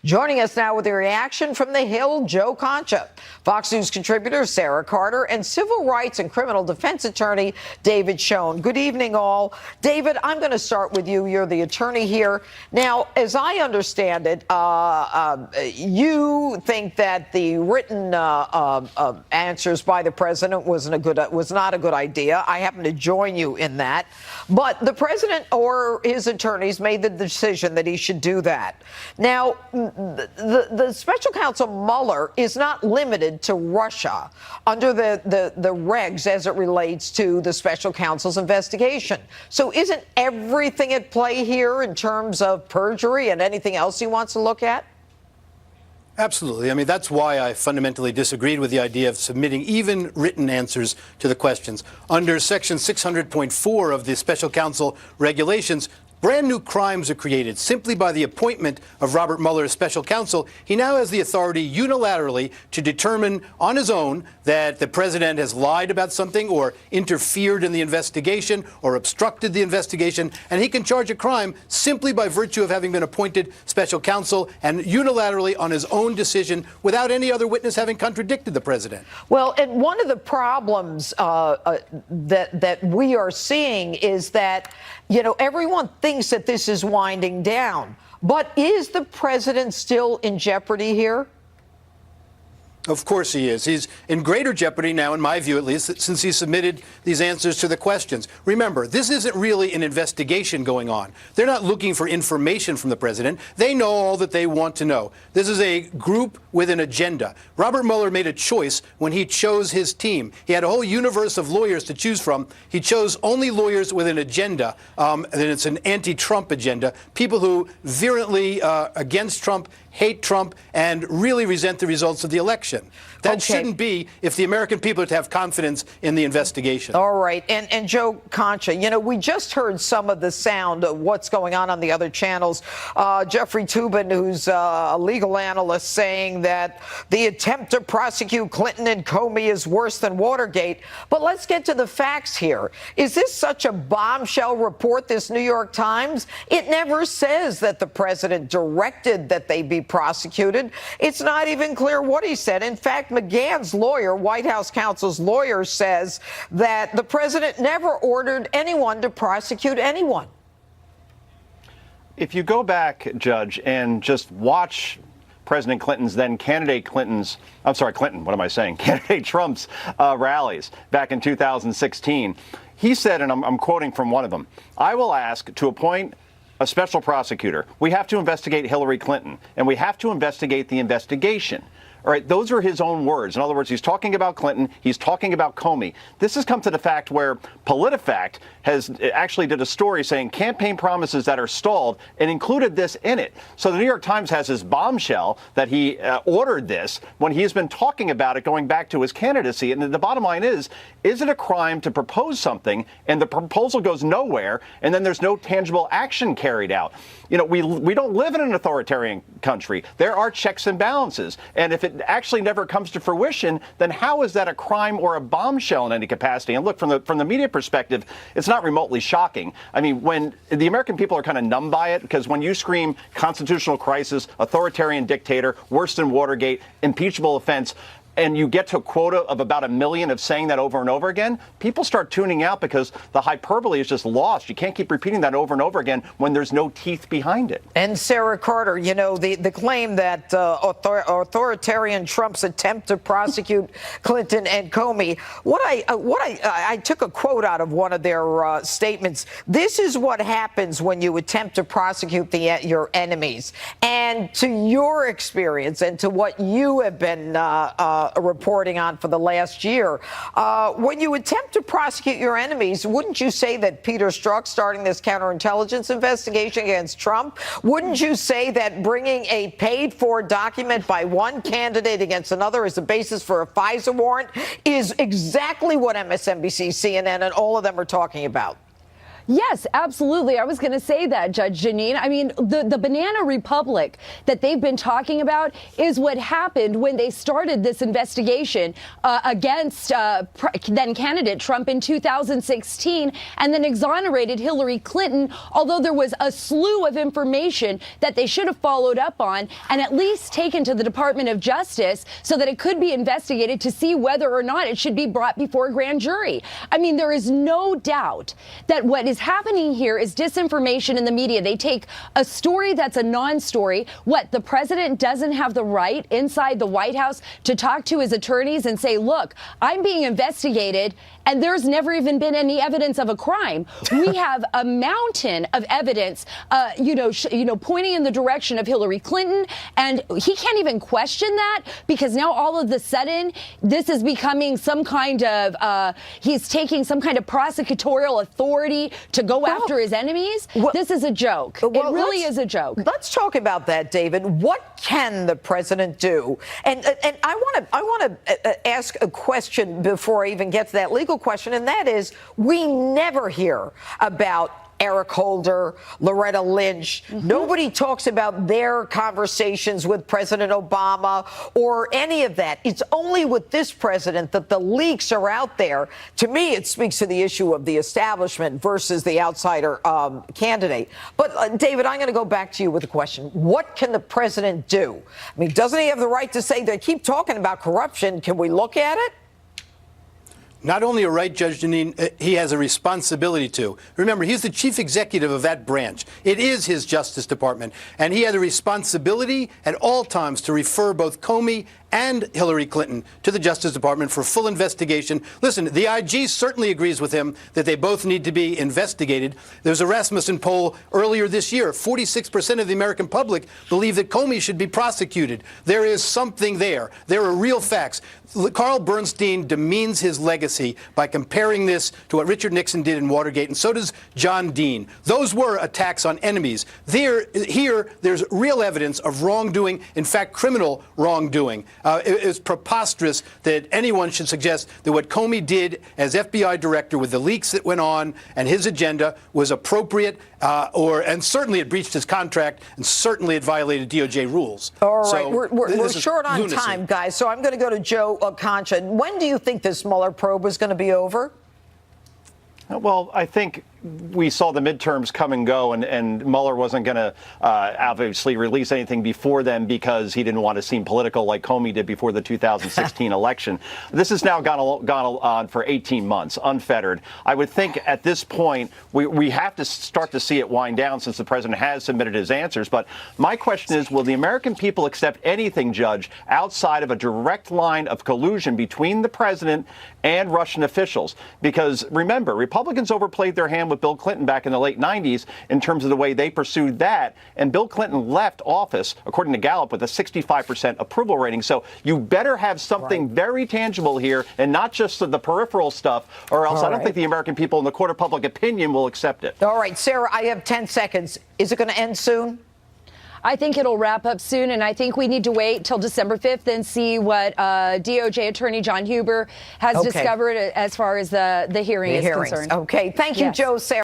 Joining us now with a reaction from the Hill, Joe Concha, Fox News contributor Sarah Carter, and civil rights and criminal defense attorney David Schoen. Good evening, all. David, I'm going to start with you. You're the attorney here. Now, as I understand it, you think that the written answers by the president was not a good idea. I happen to join you in that. But the president or his attorneys made the decision that he should do that. Now, the special counsel Mueller is not limited to Russia under the regs as it relates to the special counsel's investigation. So isn't everything at play here in terms of perjury and anything else he wants to look at? Absolutely. I mean, that's why I fundamentally disagreed with the idea of submitting even written answers to the questions. Under Section 600.4 of the Special Counsel regulations, brand new crimes are created simply by the appointment of Robert Mueller as special counsel. He now has the authority unilaterally to determine on his own that the president has lied about something or interfered in the investigation or obstructed the investigation. And he can charge a crime simply by virtue of having been appointed special counsel and unilaterally on his own decision without any other witness having contradicted the president. Well, and one of the problems that we are seeing is that, you know, everyone thinks that this is winding down. But is the president still in jeopardy here? Of course he is. He's in greater jeopardy now, in my view at least, since he submitted these answers to the questions. Remember, this isn't really an investigation going on. They're not looking for information from the president. They know all that they want to know. This is a group with an agenda. Robert Mueller made a choice when he chose his team. He had a whole universe of lawyers to choose from. He chose only lawyers with an agenda, and it's an anti-Trump agenda, people who virulently against Trump, hate Trump, and really resent the results of the election. That shouldn't be if the American people are to have confidence in the investigation. All right. And Joe Concha, you know, we just heard some of the sound of what's going on the other channels. Jeffrey Toobin, who's a legal analyst, saying that the attempt to prosecute Clinton and Comey is worse than Watergate. But let's get to the facts here. Is this such a bombshell report, this New York Times? It never says that the president directed that they be prosecuted. It's not even clear what he said. In fact, McGahn's lawyer, White House counsel's lawyer, says that the president never ordered anyone to prosecute anyone. If you go back, Judge, and just watch President Clinton's, then candidate Clinton's, I'm sorry, Clinton, what am I saying? Candidate Trump's rallies back in 2016, he said, and I'm quoting from one of them, "I will ask to appoint a special prosecutor. We have to investigate Hillary Clinton, and we have to investigate the investigation." All right, those are his own words. In other words, he's talking about Clinton. He's talking about Comey. This has come to the fact where PolitiFact has actually did a story saying campaign promises that are stalled and included this in it. So the New York Times has this bombshell that he ordered this when he's been talking about it going back to his candidacy. And the bottom line is it a crime to propose something and the proposal goes nowhere and then there's no tangible action carried out? You know, we don't live in an authoritarian country. There are checks and balances. And if it actually never comes to fruition, then how is that a crime or a bombshell in any capacity? And look, from the media perspective, it's not remotely shocking. I mean, when the American people are kind of numb by it, because when you scream constitutional crisis, authoritarian dictator, worse than Watergate, impeachable offense, and you get to a quota of about 1 million of saying that over and over again, people start tuning out because the hyperbole is just lost. You can't keep repeating that over and over again when there's no teeth behind it. And Sarah Carter, you know, the claim that authoritarian Trump's attempt to prosecute Clinton and Comey, I took a quote out of one of their statements. This is what happens when you attempt to prosecute your enemies. And to your experience and to what you have been reporting on for the last year. When you attempt to prosecute your enemies, wouldn't you say that Peter Strzok starting this counterintelligence investigation against Trump, wouldn't you say that bringing a paid-for document by one candidate against another as the basis for a FISA warrant is exactly what MSNBC, CNN, and all of them are talking about? Yes, absolutely. I was going to say that, Judge Janine. I mean, the banana republic that they've been talking about is what happened when they started this investigation against then candidate Trump in 2016 and then exonerated Hillary Clinton, although there was a slew of information that they should have followed up on and at least taken to the Department of Justice so that it could be investigated to see whether or not it should be brought before a grand jury. I mean, there is no doubt that what is happening here is disinformation in the media. They take a story that's a non-story. What, the president doesn't have the right inside the White House to talk to his attorneys and say, look, I'm being investigated and there's never even been any evidence of a crime. We have a mountain of evidence, pointing in the direction of Hillary Clinton, and he can't even question that because now all of a sudden this is becoming some kind of, he's taking some kind of prosecutorial authority to go after his enemies. This is a joke. It really is a joke. Let's talk about that, David. What can the president do? And I want to ask a question before I even get to that legal question, and that is, we never hear about Eric Holder, Loretta Lynch. Nobody talks about their conversations with President Obama or any of that. It's only with this president that the leaks are out there. To me, it speaks to the issue of the establishment versus the outsider candidate. But, David, I'm going to go back to you with a question. What can the president do? I mean, doesn't he have the right to say they keep talking about corruption? Can we look at it? Not only a right, Judge Janine, he has a responsibility to. Remember, he's the chief executive of that branch. It is his Justice Department. And he had a responsibility at all times to refer both Comey and Hillary Clinton to the Justice Department for full investigation. Listen, the IG certainly agrees with him that they both need to be investigated. There's a Rasmussen poll earlier this year. 46% of the American public believe that Comey should be prosecuted. There is something there. There are real facts. Carl Bernstein demeans his legacy by comparing this to what Richard Nixon did in Watergate, and so does John Dean. Those were attacks on enemies. Here, there's real evidence of wrongdoing, in fact, criminal wrongdoing. It is preposterous that anyone should suggest that what Comey did as FBI director with the leaks that went on and his agenda was appropriate, and certainly it breached his contract, and certainly it violated DOJ rules. All right, So we're short on lunacy. time, guys, so I'm going to go to Joe Concha. When do you think this Mueller probe is going to be over? Well, I think we saw the midterms come and go, and Mueller wasn't going to obviously release anything before then because he didn't want to seem political like Comey did before the 2016 election. This has now gone on for 18 months, unfettered. I would think at this point we have to start to see it wind down since the president has submitted his answers. But my question is, will the American people accept anything, Judge, outside of a direct line of collusion between the president and Russian officials? Because remember, Republicans overplayed their hand with Bill Clinton back in the late 90s in terms of the way they pursued that. And Bill Clinton left office, according to Gallup, with a 65% approval rating. So you better have something very tangible here and not just the peripheral stuff, or else I don't think the American people in the court of public opinion will accept it. All right, Sarah, I have 10 seconds. Is it going to end soon? I think it'll wrap up soon, and I think we need to wait till December 5th and see what DOJ Attorney John Huber has discovered as far as the hearing is concerned. Okay, thank you, Joe, Sarah.